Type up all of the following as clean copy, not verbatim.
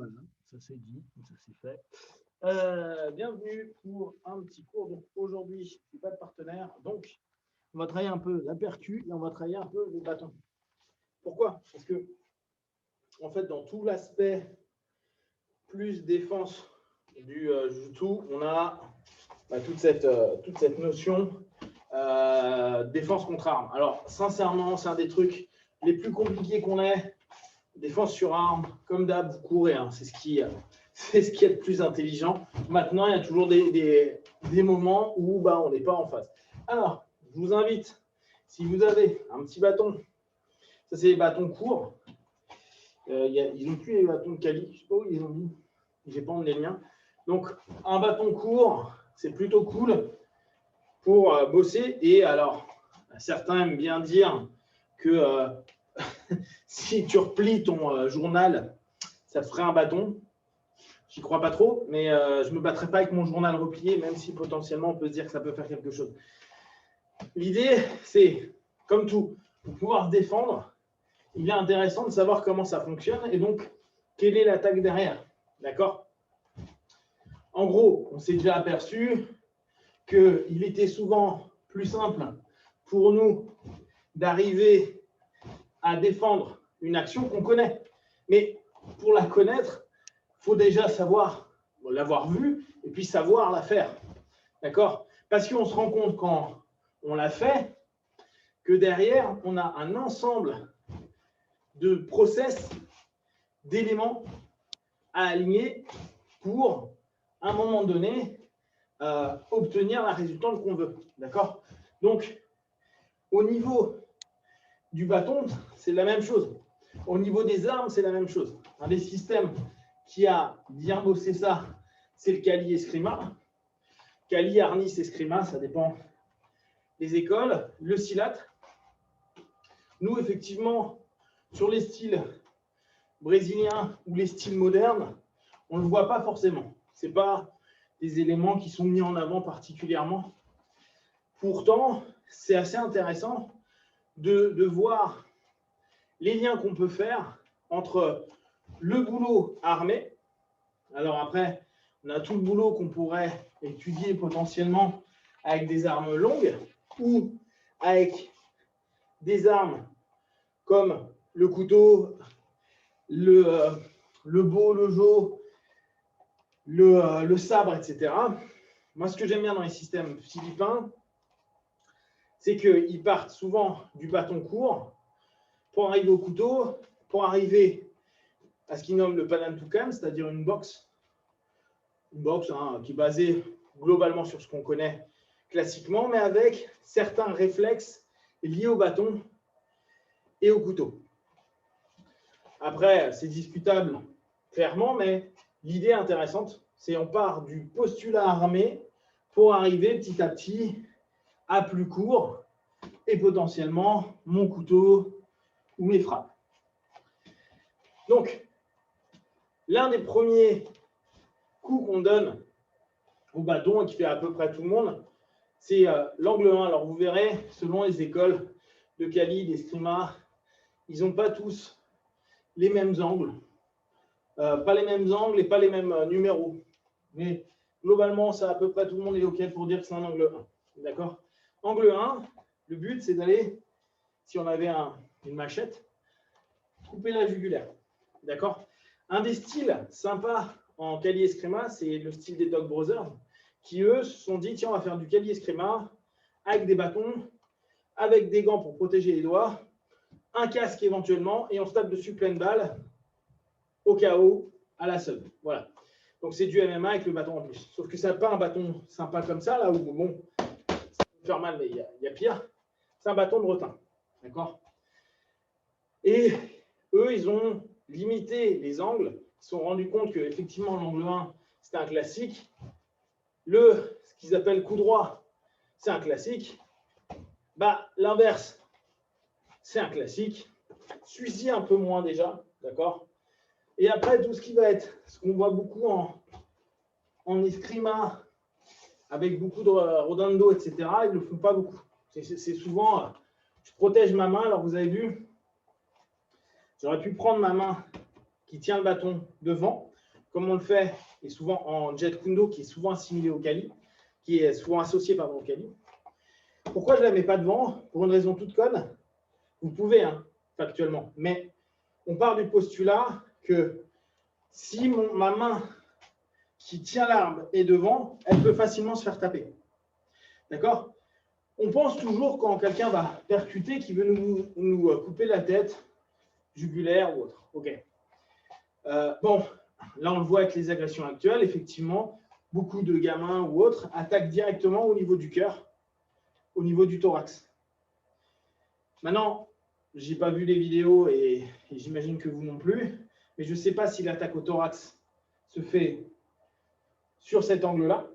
Voilà, ça c'est dit, ça c'est fait. Bienvenue pour un petit cours. Donc aujourd'hui, je n'ai pas de partenaire, donc on va travailler un peu la percu et on va travailler un peu le bâton. Pourquoi? Parce que en fait, dans tout l'aspect plus défense du jiu-jitsu, on a toute cette notion défense contre arme. Alors sincèrement, c'est un des trucs les plus compliqués qu'on ait. Défense sur arme, comme d'hab, vous courez, hein, c'est ce qui est le plus intelligent. Maintenant, il y a toujours des moments où on n'est pas en face. Alors, je vous invite, si vous avez un petit bâton, ça c'est les bâtons courts. Ils n'ont plus les bâtons de Kali, je ne sais pas où ils ont mis, je n'ai pas emmené les miens. Donc, un bâton court, c'est plutôt cool pour bosser. Et alors, certains aiment bien dire que si tu replies ton journal, ça te ferait un bâton. J'y crois pas trop, mais je ne me battrai pas avec mon journal replié, même si potentiellement on peut se dire que ça peut faire quelque chose. L'idée, c'est, comme tout, pour pouvoir se défendre, il est intéressant de savoir comment ça fonctionne et donc quelle est l'attaque derrière. D'accord? En gros, on s'est déjà aperçu qu'il était souvent plus simple pour nous d'arriver à défendre une action qu'on connaît. Mais pour la connaître, il faut déjà savoir l'avoir vue et puis savoir la faire. D'accord? Parce qu'on se rend compte quand on l'a fait que derrière, on a un ensemble de process, d'éléments à aligner pour, à un moment donné, obtenir la résultante qu'on veut. D'accord? Donc, au niveau du bâton, c'est la même chose. Au niveau des armes, c'est la même chose. Un des systèmes qui a bien bossé ça, c'est le Kali Eskrima. Kali, Arnis, Eskrima, ça dépend des écoles. Le Silat. Nous, effectivement, sur les styles brésiliens ou les styles modernes, on ne le voit pas forcément. Ce n'est pas des éléments qui sont mis en avant particulièrement. Pourtant, c'est assez intéressant de voir les liens qu'on peut faire entre le boulot armé. Alors après, on a tout le boulot qu'on pourrait étudier potentiellement avec des armes longues ou avec des armes comme le couteau, le beau, le jo, le sabre, etc. Moi, ce que j'aime bien dans les systèmes philippins, c'est qu'ils partent souvent du bâton court pour arriver au couteau, pour arriver à ce qu'ils nomment le panantukan, c'est-à-dire une boxe qui est basée globalement sur ce qu'on connaît classiquement, mais avec certains réflexes liés au bâton et au couteau. Après, c'est discutable clairement, mais l'idée est intéressante, c'est on part du postulat armé pour arriver petit à petit à plus court et potentiellement mon couteau ou mes frappes. Donc, l'un des premiers coups qu'on donne au bâton et qui fait à peu près tout le monde, c'est l'angle 1. Alors, vous verrez, selon les écoles de Kali, d'Eskrima, ils n'ont pas tous les mêmes angles. Pas les mêmes angles et pas les mêmes numéros. Mais globalement, ça à peu près tout le monde est OK pour dire que c'est un angle 1. D'accord? Angle 1, le but, c'est d'aller, si on avait une machette, couper la jugulaire. D'accord? Un des styles sympas en Kali Eskrima, c'est le style des Dog Brothers, qui eux se sont dit, tiens, on va faire du Kali Eskrima avec des bâtons, avec des gants pour protéger les doigts, un casque éventuellement, et on se tape dessus pleine balle, au KO, à la sub. Voilà. Donc c'est du MMA avec le bâton en plus. Sauf que ce n'est pas un bâton sympa comme ça, là où, bon, ça peut faire mal, mais il y a pire. C'est un bâton de rotin. D'accord? Et eux, ils ont limité les angles. Ils se sont rendus compte qu'effectivement, l'angle 1, c'était un classique. Ce qu'ils appellent coup droit, c'est un classique. L'inverse, c'est un classique. Celui-ci, un peu moins déjà. D'accord? Et après, tout ce qui va être, ce qu'on voit beaucoup en eskrima, avec beaucoup de rodando, etc., ils ne le font pas beaucoup. C'est souvent, je protège ma main. Alors, vous avez vu, j'aurais pu prendre ma main qui tient le bâton devant. comme on le fait, et souvent en Jeet Kune Do, qui est souvent assimilé au Kali, qui est souvent associé au Kali. Pourquoi je ne la mets pas devant? Pour une raison toute conne. Vous pouvez, hein, factuellement. Mais on part du postulat que si ma main qui tient l'arme est devant, elle peut facilement se faire taper. D'accord? On pense toujours quand quelqu'un va percuter qu'il veut nous couper la tête, jugulaire ou autre. OK. Bon, là, on le voit avec les agressions actuelles. Effectivement, beaucoup de gamins ou autres attaquent directement au niveau du cœur, au niveau du thorax. Maintenant, je n'ai pas vu les vidéos et j'imagine que vous non plus, mais je ne sais pas si l'attaque au thorax se fait sur cet angle-là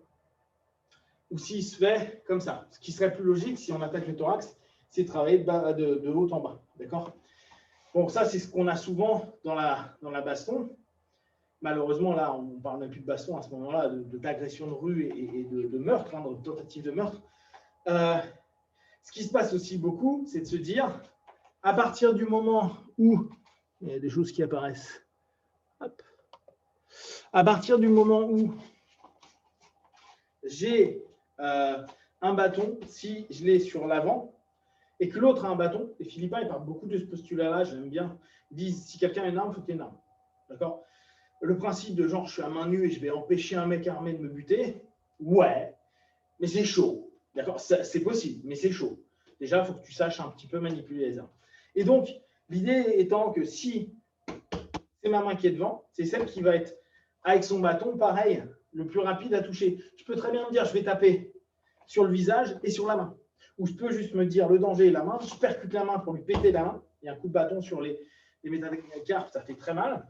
ou s'il se fait comme ça. Ce qui serait plus logique si on attaque le thorax, c'est de travailler de haut en bas. D'accord? Bon, ça, c'est ce qu'on a souvent dans la baston. Malheureusement, là, on ne parle même plus de baston à ce moment-là, d'agression de rue et de meurtre, hein, de tentative de meurtre. Ce qui se passe aussi beaucoup, c'est de se dire, à partir du moment où, il y a des choses qui apparaissent, hop, à partir du moment où j'ai un bâton, si je l'ai sur l'avant, et que l'autre a un bâton, les Philippins, ils parlent beaucoup de ce postulat-là, j'aime bien, ils disent, si quelqu'un a une arme, il faut qu'il y ait une arme. D'accord? Le principe de genre, je suis à main nue et je vais empêcher un mec armé de me buter, ouais, mais c'est chaud. D'accord? C'est possible, mais c'est chaud. Déjà, il faut que tu saches un petit peu manipuler les armes. Et donc, l'idée étant que si c'est ma main qui est devant, c'est celle qui va être, avec son bâton, pareil, le plus rapide à toucher. Je peux très bien me dire, je vais taper sur le visage et sur la main. Ou je peux juste me dire, le danger est la main, je percute la main pour lui péter la main. Il y a un coup de bâton sur les métacarpes, ça fait très mal.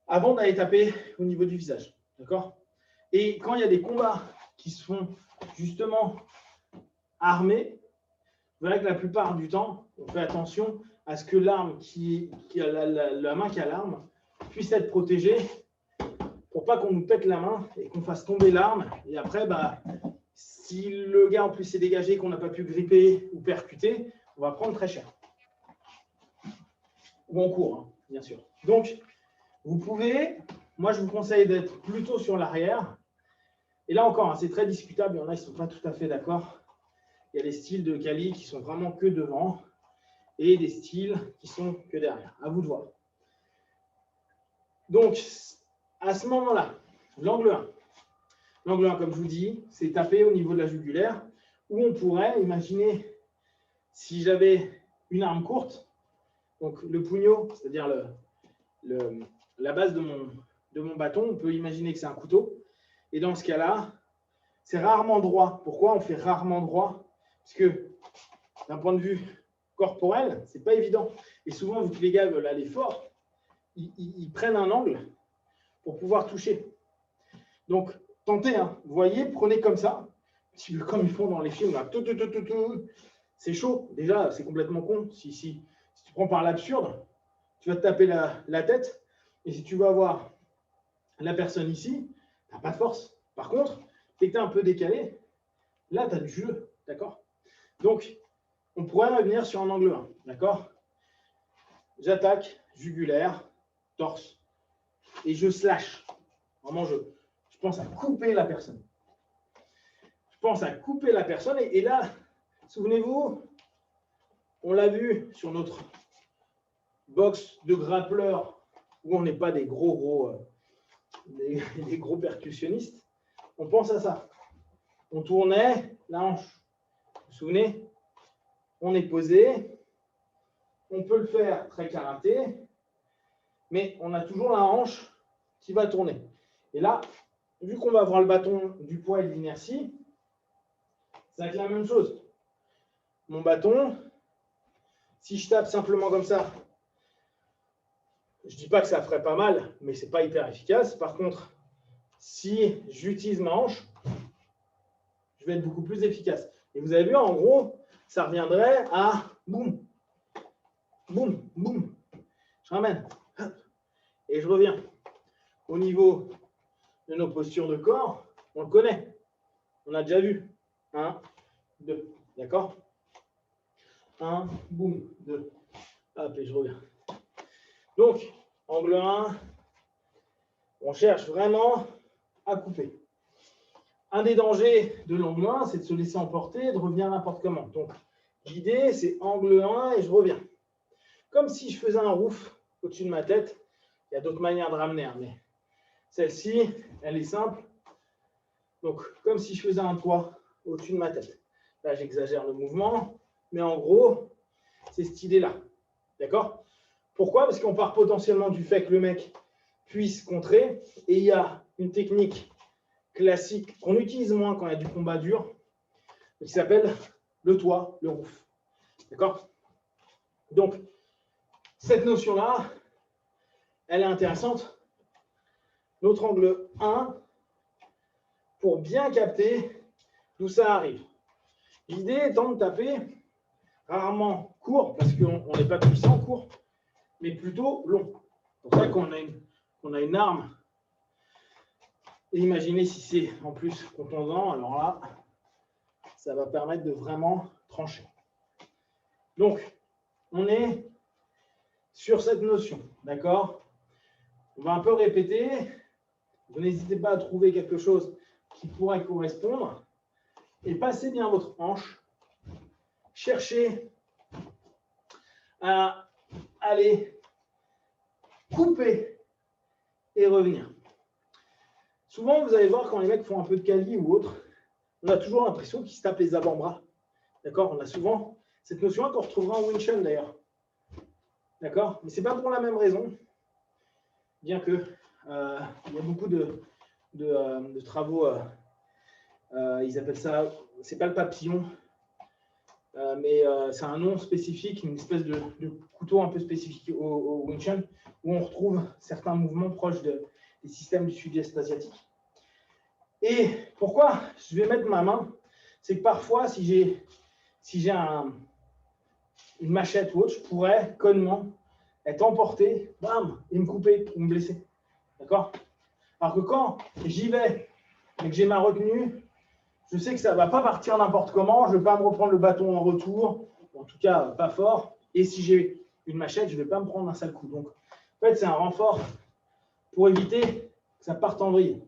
Avant d'aller taper au niveau du visage. D'accord? Et quand il y a des combats qui se font justement armés, vous verrez que la plupart du temps, on fait attention à ce que l'arme la main qui a l'arme puisse être protégée pour pas qu'on nous pète la main et qu'on fasse tomber l'arme. Et après, si le gars en plus s'est dégagé, qu'on n'a pas pu gripper ou percuter, on va prendre très cher. Ou en cours, hein, bien sûr. Donc, vous pouvez, moi je vous conseille d'être plutôt sur l'arrière. Et là encore, hein, c'est très discutable, il y en a qui ne sont pas tout à fait d'accord. Il y a des styles de Kali qui sont vraiment que devant et des styles qui sont que derrière. À vous de voir. Donc, à ce moment-là, l'angle 1. L'angle 1, comme je vous dis, c'est taper au niveau de la jugulaire, où on pourrait imaginer, si j'avais une arme courte, donc le pugno, c'est-à-dire la base de mon bâton, on peut imaginer que c'est un couteau. Et dans ce cas-là, c'est rarement droit. Pourquoi on fait rarement droit? Parce que d'un point de vue corporel, ce n'est pas évident. Et souvent, vu que les gars veulent aller fort, ils prennent un angle pour pouvoir toucher. Donc, tentez, hein. Vous voyez, prenez comme ça, comme ils font dans les films. C'est chaud. Déjà, c'est complètement con. Si tu prends par l'absurde, tu vas te taper la tête. Et si tu vas voir la personne ici, tu n'as pas de force. Par contre, dès que tu es un peu décalé, là, tu as du jeu. D'accord? Donc, on pourrait revenir sur un angle 1. D'accord? J'attaque, jugulaire, torse, et je slash. Vraiment, je pense à couper la personne. Je pense à couper la personne. Et là, souvenez-vous, on l'a vu sur notre box de grappleur, où on n'est pas des gros percussionnistes. On pense à ça. On tournait la hanche. Vous vous souvenez? On est posé. On peut le faire très karaté, mais on a toujours la hanche qui va tourner. Et là, vu qu'on va avoir le bâton du poids et de l'inertie, c'est la même chose. Mon bâton, si je tape simplement comme ça, je ne dis pas que ça ferait pas mal, mais ce n'est pas hyper efficace. Par contre, si j'utilise ma hanche, je vais être beaucoup plus efficace. Et vous avez vu, en gros, ça reviendrait à boum, boum, boum. Je ramène. Et je reviens. Au niveau de nos postures de corps, on le connaît. On a déjà vu. 1, 2. D'accord? 1, boum, 2. Hop, et je reviens. Donc, angle 1, On cherche vraiment à couper. Un des dangers de l'angle 1, c'est de se laisser emporter, de revenir n'importe comment. Donc, l'idée, c'est angle 1 et je reviens. Comme si je faisais un roof au-dessus de ma tête. Il y a d'autres manières de ramener, hein, mais celle-ci, elle est simple. Donc, comme si je faisais un toit au-dessus de ma tête. Là, j'exagère le mouvement, mais en gros, c'est cette idée-là. D'accord? Pourquoi? Parce qu'on part potentiellement du fait que le mec puisse contrer, et il y a une technique classique qu'on utilise moins quand il y a du combat dur, qui s'appelle le toit, le roof. D'accord? Donc, cette notion-là, elle est intéressante. Notre angle 1, pour bien capter d'où ça arrive. L'idée étant de taper rarement court, parce qu'on n'est pas puissant court, mais plutôt long. C'est pour ça qu'on a une arme. Et imaginez si c'est en plus contondant, alors là, ça va permettre de vraiment trancher. Donc, on est sur cette notion, d'accord? On va un peu répéter. Vous n'hésitez pas à trouver quelque chose qui pourrait correspondre. Et passez bien votre hanche. Cherchez à aller couper et revenir. Souvent, vous allez voir quand les mecs font un peu de quali ou autre, on a toujours l'impression qu'ils se tapent les avant-bras. D'accord? On a souvent cette notion qu'on retrouvera en Wing Chun d'ailleurs. D'accord? Mais ce n'est pas pour la même raison. Bien que il y a beaucoup de travaux, ils appellent ça, c'est pas le papillon, mais c'est un nom spécifique, une espèce de couteau un peu spécifique au Wing Chun, où on retrouve certains mouvements proches des systèmes du sud-est asiatique. Et pourquoi je vais mettre ma main? C'est que parfois, si j'ai une machette ou autre, je pourrais connement être emporté, bam, et me couper ou me blesser. D'accord? Alors que quand j'y vais et que j'ai ma retenue, je sais que ça ne va pas partir n'importe comment, je ne vais pas me reprendre le bâton en retour, en tout cas pas fort. Et si j'ai une machette, je ne vais pas me prendre un sale coup. Donc, en fait, c'est un renfort pour éviter que ça parte en vrille.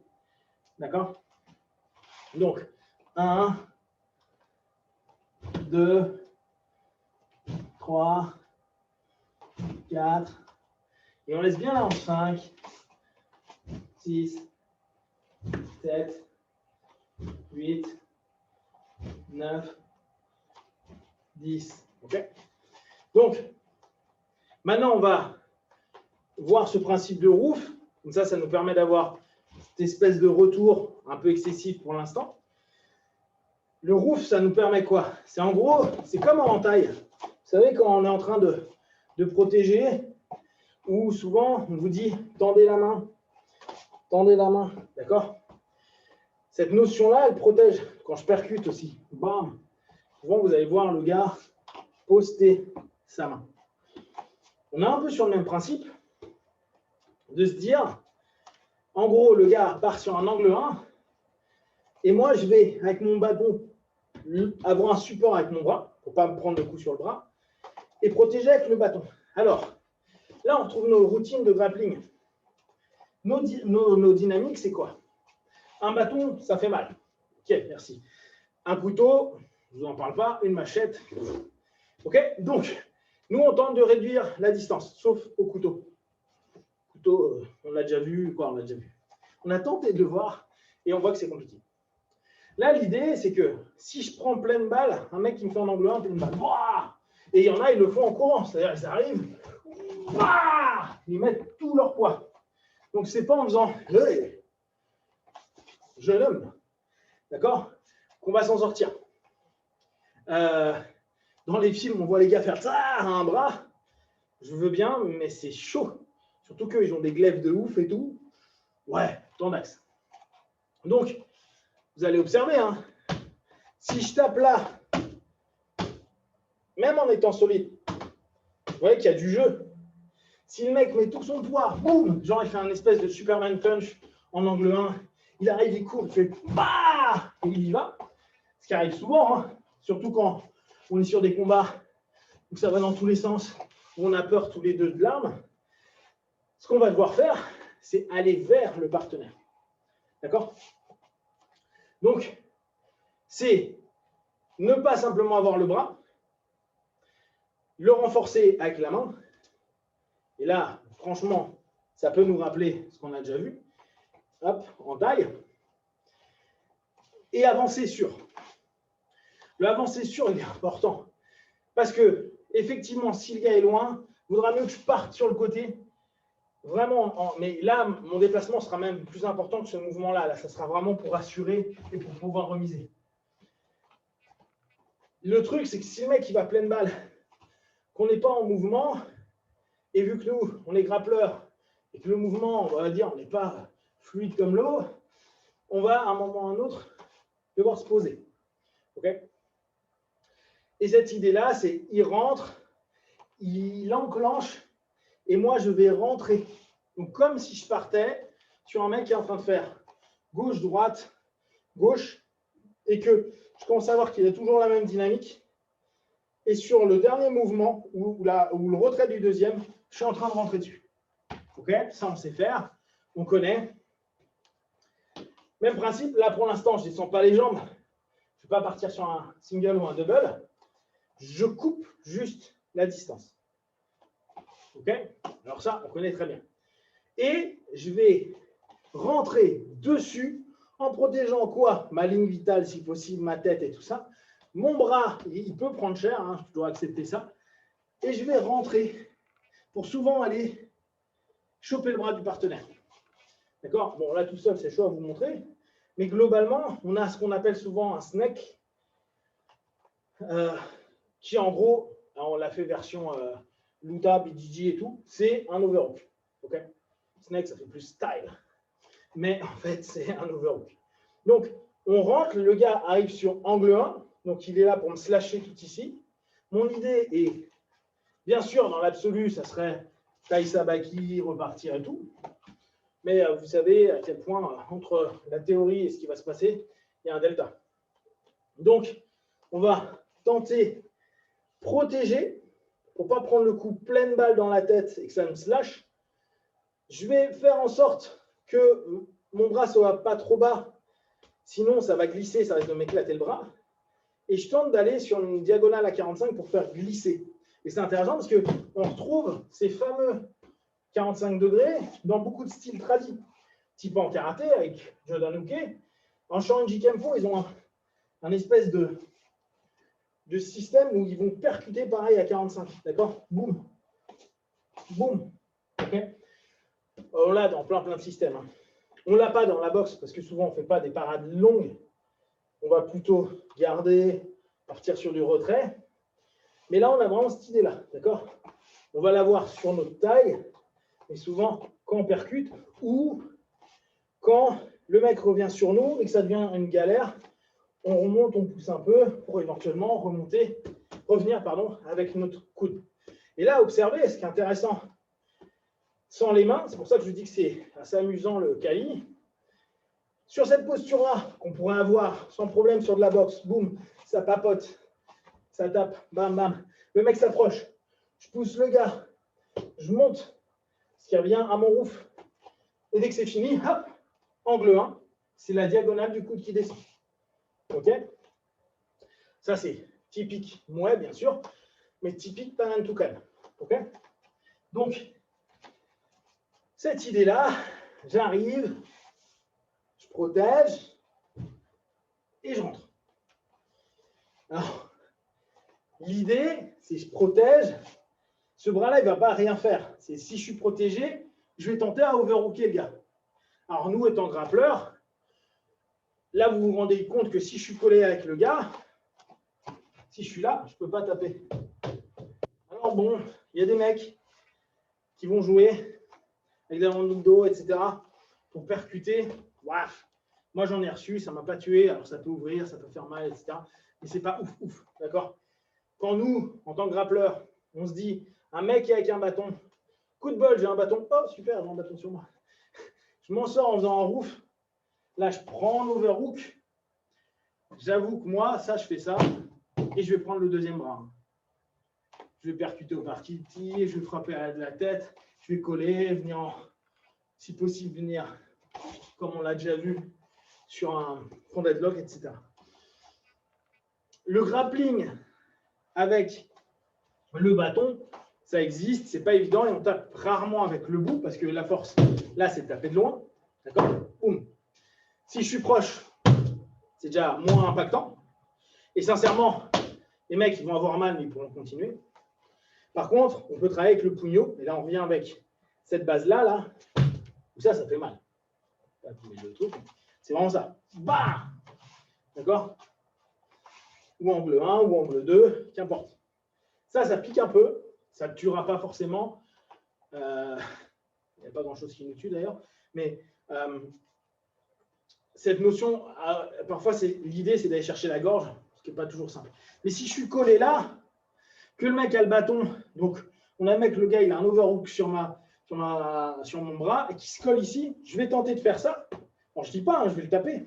D'accord? Donc, 1, 2, 3, 4, et on laisse bien là en 5, 6, 7, 8, 9, 10. OK? Donc, maintenant, on va voir ce principe de roof. Comme ça nous permet d'avoir cette espèce de retour un peu excessif pour l'instant. Le roof, ça nous permet quoi? C'est en gros, c'est comme en entaille. Vous savez, quand on est en train de protéger, ou souvent, on vous dit, tendez la main, d'accord? Cette notion-là, elle protège. Quand je percute aussi, bam, souvent, vous allez voir le gars poster sa main. On est un peu sur le même principe de se dire, en gros, le gars part sur un angle 1, et moi, je vais, avec mon bâton, avoir un support avec mon bras, pour ne pas me prendre le coup sur le bras, et protéger avec le bâton. Alors, là, on retrouve nos routines de grappling. Nos dynamiques, c'est quoi? Un bâton, ça fait mal. Ok, merci. Un couteau, je ne vous en parle pas, une machette. Ok, donc, nous, on tente de réduire la distance, sauf au couteau. Couteau, on l'a déjà vu, quoi, on l'a déjà vu. On a tenté de le voir, et on voit que c'est compliqué. Là, l'idée, c'est que si je prends pleine balle, un mec qui me fait en angle 1, pleine balle, et il y en a, ils le font en courant, c'est-à-dire ils arrivent, ils mettent tout leur poids. Donc, c'est pas en faisant jeune homme, d'accord, qu'on va s'en sortir. Dans les films, on voit les gars faire ça à un bras. Je veux bien, mais c'est chaud. Surtout qu'ils ont des glaives de ouf et tout. Ouais, ton axe. Donc, vous allez observer, hein, si je tape là, même en étant solide, vous voyez qu'il y a du jeu. Si le mec met tout son poids, boum, genre il fait un espèce de Superman punch en angle 1, il arrive, il court, il fait bah, et il y va. Ce qui arrive souvent, hein, surtout quand on est sur des combats où ça va dans tous les sens, où on a peur tous les deux de l'arme. Ce qu'on va devoir faire, c'est aller vers le partenaire. D'accord? Donc, c'est ne pas simplement avoir le bras, le renforcer avec la main. Et là, franchement, ça peut nous rappeler ce qu'on a déjà vu. Hop, en taille. Et avancer sur. Le avancer sur, il est important. Parce que, effectivement, si le gars est loin, il vaudra mieux que je parte sur le côté. Vraiment, mais là, mon déplacement sera même plus important que ce mouvement-là. Là, ça sera vraiment pour assurer et pour pouvoir remiser. Le truc, c'est que si le mec il va pleine balle, qu'on n'est pas en mouvement, et vu que nous, on est grappleurs, et que le mouvement, on va dire, on n'est pas fluide comme l'eau, on va à un moment ou à un autre devoir se poser. Okay? Et cette idée-là, c'est il rentre, il enclenche, et moi, je vais rentrer. Donc, comme si je partais sur un mec qui est en train de faire gauche, droite, gauche, et que je commence à voir qu'il a toujours la même dynamique. Et sur le dernier mouvement, ou le retrait du deuxième, je suis en train de rentrer dessus. OK? Ça, on sait faire. On connaît. Même principe. Là, pour l'instant, je ne descends pas les jambes. Je ne vais pas partir sur un single ou un double. Je coupe juste la distance. OK? Alors ça, on connaît très bien. Et je vais rentrer dessus en protégeant quoi? Ma ligne vitale, si possible, ma tête et tout ça. Mon bras, il peut prendre cher, hein, je dois accepter ça. Et je vais rentrer pour souvent aller choper le bras du partenaire. D'accord? Bon, là, tout seul, c'est chaud à vous montrer. Mais globalement, on a ce qu'on appelle souvent un snake, qui en gros, on l'a fait version Luta, BJJ et tout, c'est un overhook. Okay? Snake, ça fait plus style. Mais en fait, c'est un overhook. Donc, on rentre, le gars arrive sur angle 1, donc il est là pour me slasher tout ici. Mon idée est, bien sûr, dans l'absolu, ça serait taille sabaki, repartir et tout. Mais vous savez à quel point, entre la théorie et ce qui va se passer, il y a un delta. Donc, on va tenter protéger pour ne pas prendre le coup pleine balle dans la tête et que ça me slash. Je vais faire en sorte que mon bras ne soit pas trop bas. Sinon, ça va glisser, ça risque de m'éclater le bras. Et je tente d'aller sur une diagonale à 45 pour faire glisser. Et c'est intéressant parce qu'on retrouve ces fameux 45 degrés dans beaucoup de styles tradis. Type en karaté avec Jodanuke. En Shanji Kempo, ils ont un espèce de système où ils vont percuter pareil à 45. D'accord? Boum. Boum. Okay. On l'a dans plein de systèmes. Hein. On ne l'a pas dans la boxe parce que souvent on ne fait pas des parades longues. On va plutôt garder, partir sur du retrait. Mais là, on a vraiment cette idée-là. D'accord? On va l'avoir sur notre taille. Mais souvent, quand on percute ou quand le mec revient sur nous et que ça devient une galère, on remonte, on pousse un peu pour éventuellement revenir avec notre coude. Et là, observez, ce qui est intéressant, sans les mains, c'est pour ça que je dis que c'est assez amusant le Kali. Sur cette posture-là, qu'on pourrait avoir sans problème sur de la boxe, boum, ça papote, ça tape, bam, bam. Le mec s'approche, je pousse le gars, je monte, ce qui revient à mon roof. Et dès que c'est fini, hop, angle 1, c'est la diagonale du coude qui descend. OK? Ça, c'est typique Mouais, bien sûr, mais typique Panantukan. OK? Donc, cette idée-là, j'arrive, je protège et je rentre. Alors, l'idée, c'est je protège. Ce bras-là, il ne va pas rien faire. C'est si je suis protégé, je vais tenter à overhooker le gars. Alors, nous, étant grappleurs, là, vous vous rendez compte que si je suis collé avec le gars, si je suis là, je ne peux pas taper. Alors, bon, il y a des mecs qui vont jouer avec des rangs de dos, etc., pour percuter. Waf. Moi, j'en ai reçu, ça ne m'a pas tué. Alors, ça peut ouvrir, ça peut faire mal, etc. Mais ce n'est pas ouf, d'accord? Quand nous, en tant que grappleurs, on se dit, un mec avec un bâton, coup de bol, j'ai un bâton, oh, super, j'ai un bâton sur moi. Je m'en sors en faisant un roof. Là, je prends l'overhook. J'avoue que moi, ça, je fais ça. Et je vais prendre le deuxième bras. Je vais percuter au parquet, je vais frapper à la tête, je vais coller, venir si possible, venir, comme on l'a déjà vu, sur un front deadlock, etc. Le grappling avec le bâton, ça existe, c'est pas évident et on tape rarement avec le bout parce que la force, là, c'est de taper de loin. D'accord? Boum. Si je suis proche, c'est déjà moins impactant. Et sincèrement, les mecs, ils vont avoir mal, mais ils pourront continuer. Par contre, on peut travailler avec le pugno. Et là, on revient avec cette base-là, là, où ça fait mal. C'est vraiment ça. Bah! D'accord? Ou angle 1, ou angle 2, qu'importe. Ça pique un peu. Ça ne tuera pas forcément. Il n'y a pas grand-chose qui nous tue d'ailleurs. Mais cette notion, parfois, l'idée, c'est d'aller chercher la gorge, ce qui n'est pas toujours simple. Mais si je suis collé là, que le mec a le bâton, donc on a le gars, il a un overhook sur mon bras et qui se colle ici, je vais tenter de faire ça. Bon, je ne dis pas, hein, je vais le taper.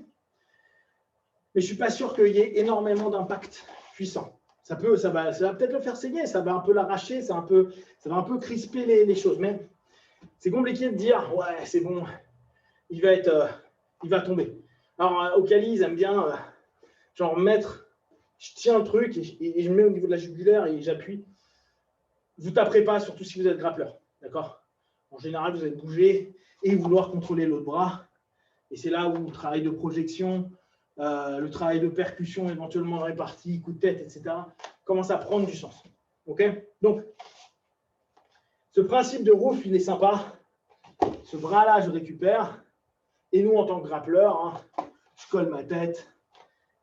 Mais je ne suis pas sûr qu'il y ait énormément d'impact puissant. Ça va peut-être le faire saigner, ça va un peu l'arracher, ça va un peu crisper les choses. Mais c'est compliqué de dire, ouais, c'est bon, il va tomber. Alors, au Cali, ils aiment bien, genre, je tiens le truc et je me mets au niveau de la jugulaire et j'appuie. Vous ne taperez pas, surtout si vous êtes grappleur. D'accord? En général, vous allez bouger et vouloir contrôler l'autre bras. Et c'est là où le travail de projection, le travail de percussion éventuellement réparti, coup de tête, etc., commence à prendre du sens. OK? Donc, ce principe de roof, il est sympa. Ce bras-là, je récupère. Et nous, en tant que grappleur, hein, je colle ma tête,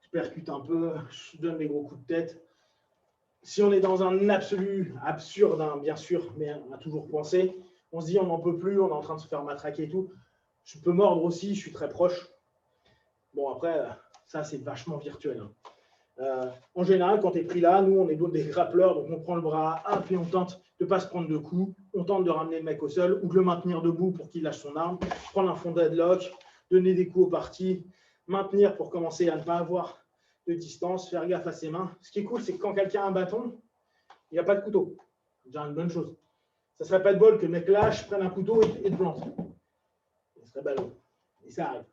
je percute un peu, je donne des gros coups de tête. Si on est dans un absolu absurde, hein, bien sûr, mais on a toujours pensé, on se dit on n'en peut plus, on est en train de se faire matraquer et tout. Je peux mordre aussi, je suis très proche. Bon, après, ça, c'est vachement virtuel. Hein. En général, quand tu es pris là, nous, on est des grappleurs, donc on prend le bras, hop, et on tente de ne pas se prendre de coups, on tente de ramener le mec au sol ou de le maintenir debout pour qu'il lâche son arme, prendre un fond deadlock, donner des coups aux parties, maintenir pour commencer à ne pas avoir de distance, faire gaffe à ses mains. Ce qui est cool, c'est que quand quelqu'un a un bâton, il n'y a pas de couteau. C'est déjà une bonne chose. Ça ne serait pas de bol que le mec lâche, prenne un couteau et te plante. Ça serait ballot. Et ça arrive.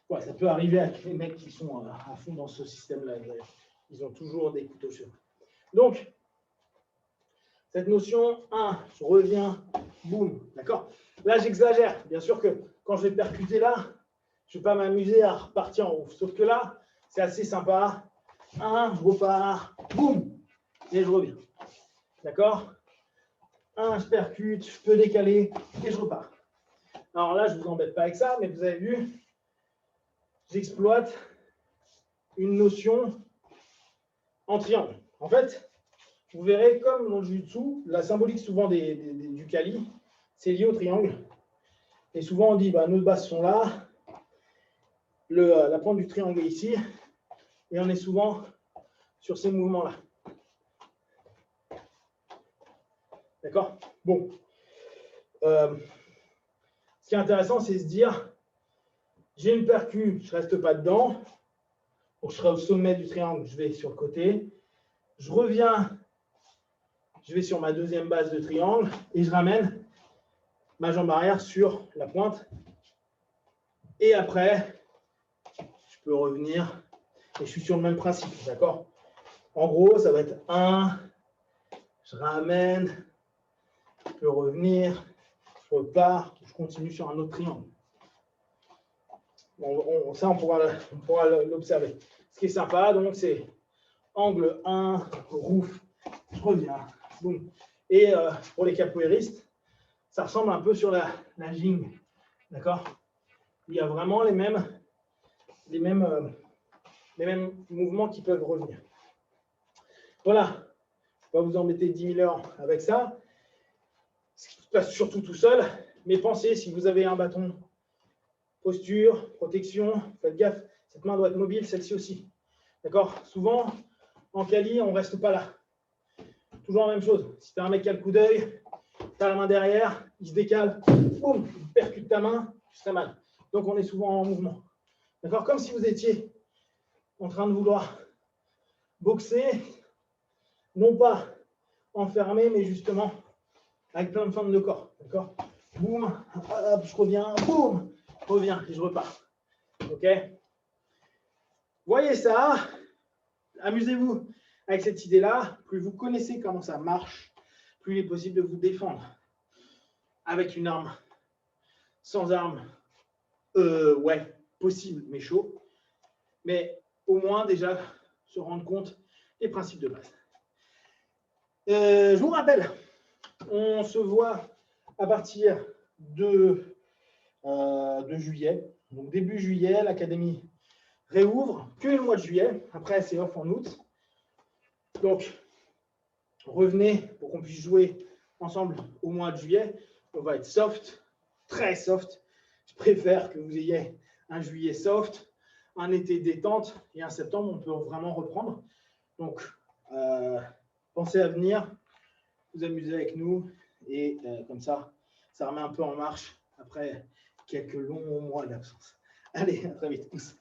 Ouais, ça peut arriver avec les mecs qui sont à fond dans ce système-là. Ils ont toujours des couteaux sur eux. Donc, cette notion, je reviens, boum, d'accord? Là, j'exagère. Bien sûr que quand je vais percuter là, je ne vais pas m'amuser à repartir en haut. Sauf que là, c'est assez sympa. Je repars, boum, et je reviens. D'accord? Je percute, je peux décaler et je repars. Alors là, je ne vous embête pas avec ça, mais vous avez vu, j'exploite une notion en triangle. En fait, vous verrez, comme dans le jiu-jitsu, la symbolique souvent du Kali, c'est lié au triangle. Et souvent, on dit, nos bases sont là, la pointe du triangle est ici, et on est souvent sur ces mouvements-là. D'accord? Bon. Ce qui est intéressant, c'est se dire, j'ai une percu, je ne reste pas dedans. Donc, je serai au sommet du triangle, je vais sur le côté. Je reviens, je vais sur ma deuxième base de triangle et je ramène ma jambe arrière sur la pointe. Et après, je peux revenir et je suis sur le même principe, d'accord? En gros, ça va être je ramène, je peux revenir, je repars, je continue sur un autre triangle. Ça, on pourra l'observer. Ce qui est sympa, donc, c'est angle 1, roof, je reviens, boum. Et pour les capoeiristes, ça ressemble un peu sur la jing, d'accord? Il y a vraiment les mêmes mouvements qui peuvent revenir. Voilà, je ne vais pas vous embêter 10 000 heures avec ça. Ce qui se passe surtout tout seul, mais pensez, si vous avez un bâton, posture, protection, faites gaffe, cette main doit être mobile, celle-ci aussi. D'accord? Souvent, en Kali, on ne reste pas là. Toujours la même chose. Si tu as un mec qui a le coup d'œil, tu as la main derrière, il se décale, boum, il percute ta main, tu serais mal. Donc, on est souvent en mouvement. D'accord? Comme si vous étiez en train de vouloir boxer, non pas enfermé, mais justement avec plein de fentes de corps. D'accord? boum, hop, je reviens, boum, je reviens et je repars. OK? Voyez ça, amusez-vous avec cette idée-là. Plus vous connaissez comment ça marche, plus il est possible de vous défendre avec une arme, sans arme, ouais, possible, mais chaud. Mais au moins déjà se rendre compte des principes de base. Je vous rappelle, on se voit à partir de juillet. Donc début juillet, l'académie réouvre que le mois de juillet. Après, c'est off en août. Donc, revenez pour qu'on puisse jouer ensemble au mois de juillet. On va être soft, très soft. Je préfère que vous ayez un juillet soft, un été détente et un septembre, on peut vraiment reprendre. Donc, pensez à venir, vous amuser avec nous et comme ça remet un peu en marche après quelques longs mois d'absence. Allez, à très vite tous.